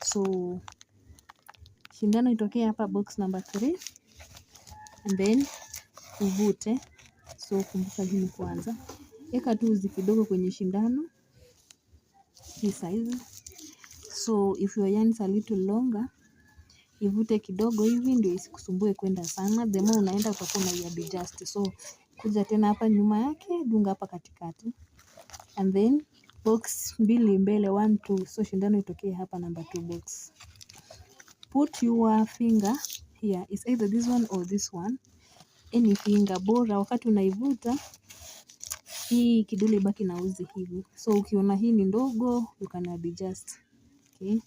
So shindano itokee hapa box number 3 and then uvute. So kumbuka hii kwanza, eka tu uzi kidogo kwenye shindano hii size. So if your yarn is a little longer, ivute kidogo hivi ndio isikusumbue kwenda sana. The more unaenda utakuwa unaiadjust. So kuja tena hapa nyuma yake, dunga hapa katikati. And then box mbili mbele 1 2. So shindano itokee hapa number 2 box. Put your finger here. It's either this one or this one. Any finger bora wakati unaivuta hii kidole baki na uzi hivi. So ukiona hii ni ndogo you can adjust. Okay.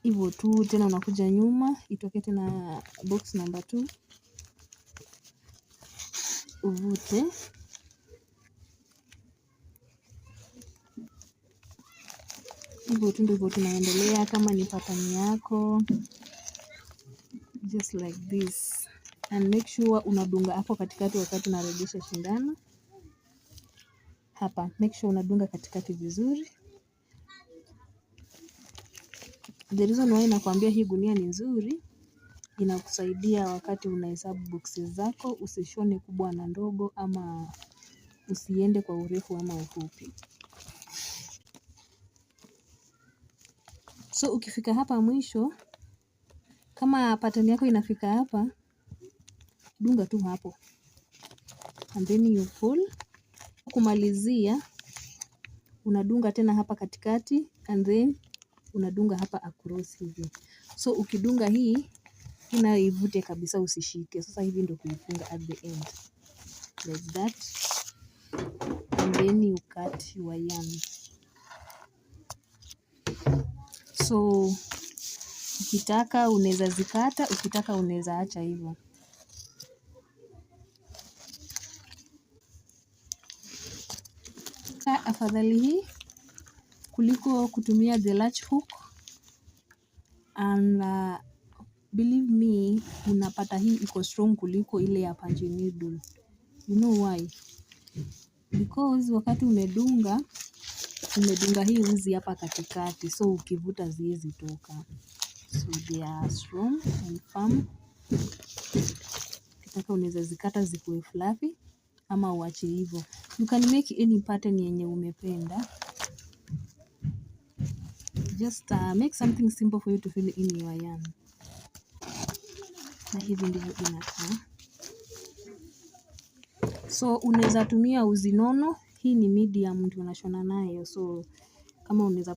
Hivyo tu tena unakuja nyuma itokee tena box number 2. Uvute. Hivyo tu ndivyo tunaendelea kama ni pattern yako. Just like this. And make sure unadunga hapo katikati wakati unarejesha shindano. Hapa make sure unadunga katikati vizuri. The reason why nakwambia hii gunia ni nzuri, inakusaidia wakati unahesabu boxes zako, usishone kubwa na ndogo ama usiende kwa urefu ama ufupi. So ukifika hapa mwisho, kama pattern yako inafika hapa, dunga tu hapo. And then you pull. Kumalizia, unadunga tena hapa katikati and then unadunga hapa across hivi. So ukidunga hii ivute kabisa usishike. Sasa hivi ndio kuifunga at the end. Like that. And then you cut your yarn. So ukitaka unaweza zikata, ukitaka unaweza acha hivyo. Afadhali hii kuliko kutumia the latch hook. And believe me, unapata hii iko strong kuliko ile ya punching needle. You know why? Because wakati umedunga hii uzi hapa katikati, so ukivuta haziwezi toka. So they are strong and firm. Ukitaka unaweza zikata zikuwe fluffy ama uache hivyo. You can make any pattern yenye umependa. Just make something simple for you to fill in your yarn. Na hivi ndivyo inakaa. So unaweza tumia uzi nono. Hii ni medium ndio unashona nayo. So kama unaweza